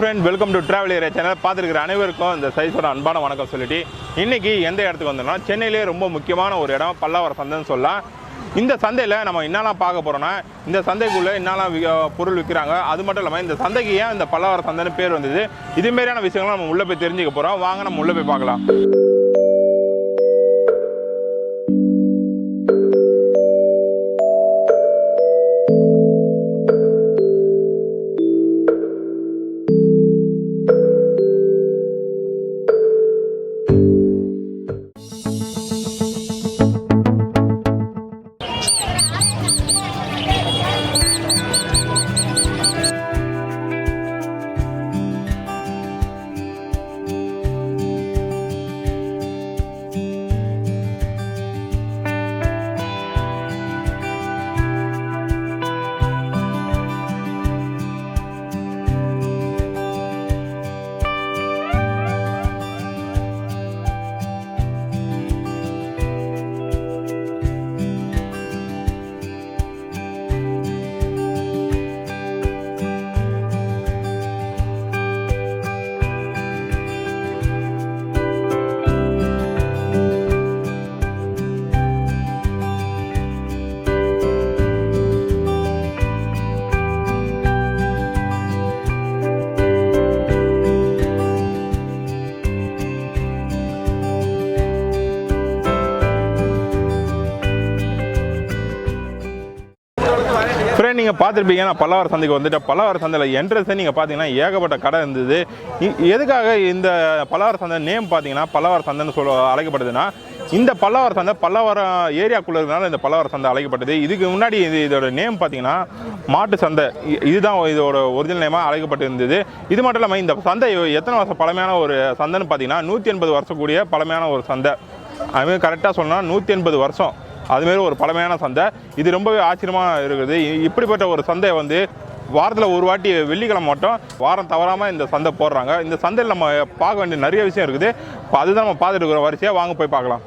friend, welcome to Travel Area channel. பார்த்திருக்கிற அனைவருக்கும் இந்த சைஸோட அன்பான வணக்கம் சொல்லிட்டு இன்னைக்கு எந்த இடத்துக்கு வந்தோம்னா சென்னையிலே ரொம்ப முக்கியமான ஒரு இடம் பல்லாவரம் சந்தைன்னு சொல்லலாம். இந்த சந்தையில் நம்ம என்னெல்லாம் பார்க்க போகிறோன்னா இந்த சந்தைக்குள்ளே என்னெல்லாம் பொருள் விற்கிறாங்க, அது மட்டும் இல்லாமல் இந்த சந்தைக்கு ஏன் இந்த பல்லாவரம் சந்தைன்னு பேர் வந்தது, இதுமாரியான விஷயங்கள் நம்ம உள்ளே போய் தெரிஞ்சுக்க போகிறோம். வாங்க நம்ம உள்ளே போய் பார்க்கலாம். நீங்கள் பார்த்துருப்பீங்க, நான் பல்லாவரம் சந்தைக்கு வந்துட்டேன். பல்லாவரம் சந்தையில் என்ட்ரன்ஸை நீங்கள் பார்த்தீங்கன்னா ஏகப்பட்ட கடை இருந்தது. எதுக்காக இந்த பல்லாவரம் சந்தை நேம் பார்த்தீங்கன்னா பல்லாவரம் சந்தைன்னு அழைக்கப்படுதுன்னா, இந்த பல்லாவரம் சந்தை பல்லாவரம் ஏரியாக்குள்ளே இருக்கிறதுனால இந்த பல்லாவரம் சந்தை அழைக்கப்பட்டது. இதுக்கு முன்னாடி இதோட நேம் பார்த்தீங்கன்னா மாட்டு சந்தை, இதுதான் இதோட ஒரிஜினல் நேமாக அழைக்கப்பட்டு இருந்தது. இது மட்டும் இல்லாமல் இந்த சந்தை எத்தனை வருஷம் பழமையான ஒரு சந்தைன்னு பார்த்தீங்கன்னா 180 வருஷம் கூடிய பழமையான ஒரு சந்தை. அதுமாதிரி கரெக்டாக சொன்னால் 180 வருஷம் அதுமாரி ஒரு பழமையான சந்தை. இது ரொம்பவே ஆச்சரியமாக இருக்குது. இப்படிப்பட்ட ஒரு சந்தை வந்து வாரத்தில் ஒரு வாட்டி வெள்ளிக்கிழமை மட்டும் வாரம் தவறாமல் இந்த சந்தை போடுறாங்க. இந்த சந்தையில் நம்ம பார்க்க வேண்டிய நிறைய விஷயம் இருக்குது. இப்போ அதுதான் நம்ம பார்த்துட்டு இருக்கிற வரிசையாக வாங்க போய் பார்க்கலாம்.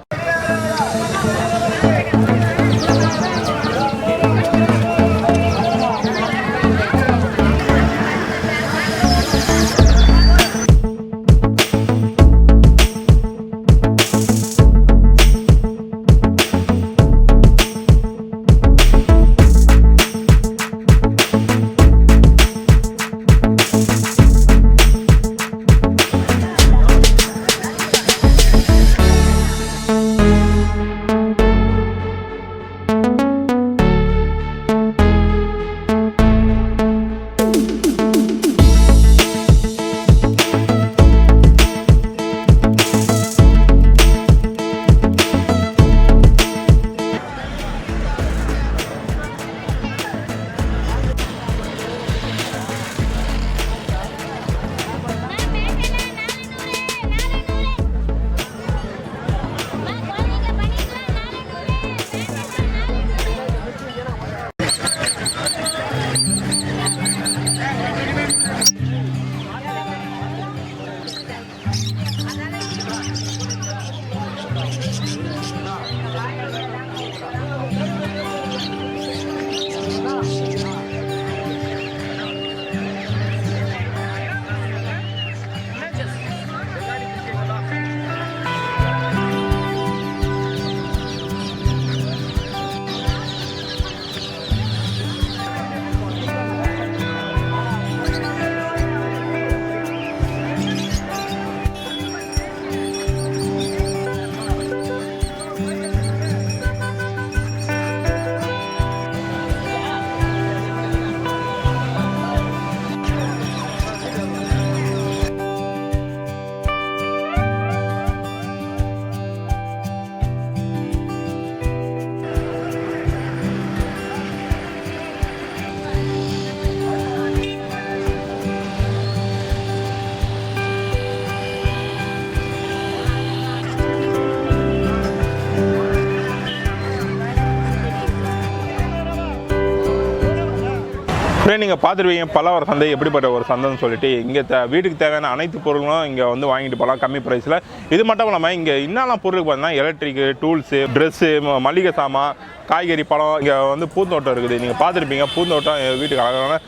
நீங்கள் பார்த்துருவீங்க பல்லாவரம் சந்தை எப்படிப்பட்ட ஒரு சந்தைன்னு சொல்லிட்டு. இங்கே வீட்டுக்கு தேவையான அனைத்து பொருளும் இங்கே வந்து வாங்கிட்டு போகலாம் கம்மி ப்ரைஸில். இது மட்டும் இல்லாமல் இங்கே என்னெல்லாம் பொருளுக்கு பார்த்தீங்கன்னா எலக்ட்ரிக்கு, டூல்ஸு, ட்ரெஸ்ஸு, மளிகை சாமான், காய்கறி, பழம். இங்கே வந்து பூந்தோட்டம் இருக்குது. நீங்கள் பார்த்துருப்பீங்க, பூந்தோட்டம் வீட்டுக்கு அழகான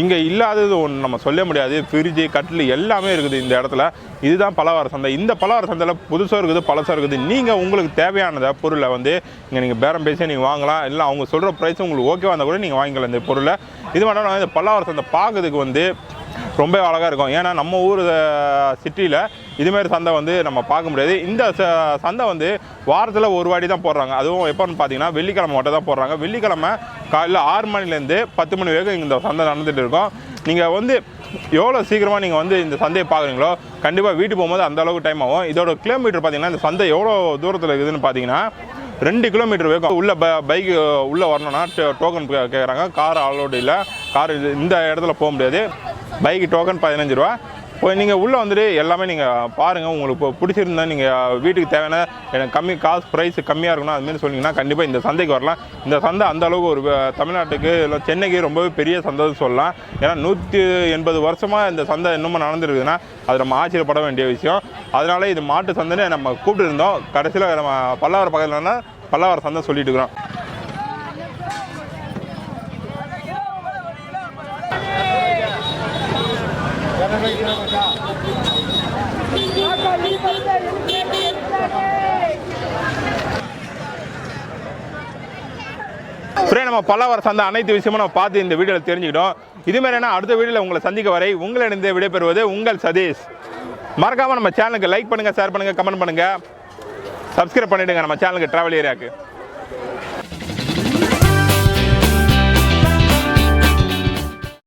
இங்கே இல்லாதது ஒன்று நம்ம சொல்ல முடியாது. ஃப்ரிட்ஜு, கட்டில் எல்லாமே இருக்குது இந்த இடத்துல. இதுதான் பலவார சந்தை. இந்த பலவார சந்தையில் புதுசாக இருக்குது, பழசாக இருக்குது. நீங்கள் உங்களுக்கு தேவையானதை பொருளை வந்து இங்கே நீங்கள் பேரம் பேசி நீங்கள் வாங்கலாம். இல்லை அவங்க சொல்கிற ப்ரைஸ் உங்களுக்கு ஓகேவா இருந்தால் கூட நீங்கள் வாங்கிக்கலாம் இந்த பொருளை. இது மட்டும் இந்த பலவார சந்தை பார்க்கறதுக்கு வந்து ரொம்ப அழகாக இருக்கும். ஏன்னா நம்ம ஊர் சிட்டியில் இதுமாரி சந்தை வந்து நம்ம பார்க்க முடியாது. இந்த சந்தை வந்து வாரத்தில் ஒரு வாட்டி தான் போடுறாங்க. அதுவும் எப்போன்னு பார்த்தீங்கன்னா வெள்ளிக்கிழமை மட்டும் தான் போடுறாங்க. வெள்ளிக்கிழமை காலையில் 6 மணிலேருந்து 10 மணி வரைக்கும் இந்த சந்தை நடந்துகிட்டு இருக்கும். நீங்கள் வந்து எவ்வளோ சீக்கிரமாக நீங்கள் வந்து இந்த சந்தையை பார்க்குறீங்களோ கண்டிப்பாக வீட்டுக்கு போகும்போது அந்த அளவுக்கு டைம் ஆகும். இதோட கிலோமீட்டர் பார்த்தீங்கன்னா இந்த சந்தை எவ்வளோ தூரத்தில் இருக்குதுன்னு பார்த்தீங்கன்னா 2 கிலோமீட்டர் வரைக்கும். உள்ள பைக்கு உள்ளே வரணும்னா டோக்கன் கேட்குறாங்க. கார் அலோடு இல்லை. கார் இந்த இடத்துல போக முடியாது. பைக்கு டோக்கன் 15 ரூபா. இப்போ நீங்கள் உள்ளே வந்துட்டு எல்லாமே நீங்கள் பாருங்கள். உங்களுக்கு இப்போ பிடிச்சிருந்தா நீங்கள் வீட்டுக்கு தேவையான எனக்கு காசு ப்ரைஸ் கம்மியாக இருக்கணும் அதுமாரி சொன்னீங்கன்னா கண்டிப்பாக இந்த சந்தைக்கு வரலாம். இந்த சந்தை அந்தளவுக்கு ஒரு தமிழ்நாட்டுக்கு இல்லை சென்னைக்கு ரொம்பவே பெரிய சந்தைன்னு சொல்லலாம். ஏன்னா 180 வருஷமாக இந்த சந்தை இன்னமும் நடந்துருக்குதுன்னா அது நம்ம ஆச்சரியப்பட வேண்டிய விஷயம். அதனால இது மாட்டு சந்தைன்னு நம்ம கூப்பிட்டு இருந்தோம். கடைசியில் நம்ம பல்லாவர பக்கத்துலன்னா பல்லாவர சந்தை சொல்லிட்டு இருக்கிறோம். நம்ம பல்லவார சந்தை அனைத்து விஷயமும் நம்ம பார்த்து இந்த வீடியோவில் தெரிஞ்சுக்கிட்டோம். இதுமாரி அடுத்த வீடியோவில் உங்களை சந்திக்க வரை உங்களிடம் விடைபெறுவது உங்கள் சதீஷ். மறக்காமல் நம்ம சேனலுக்கு லைக் பண்ணுங்கள், ஷேர் பண்ணுங்கள், கமெண்ட் பண்ணுங்கள், சப்ஸ்கிரைப் பண்ணிவிடுங்க நம்ம சேனலுக்கு ட்ராவல் ஏரியாவுக்கு.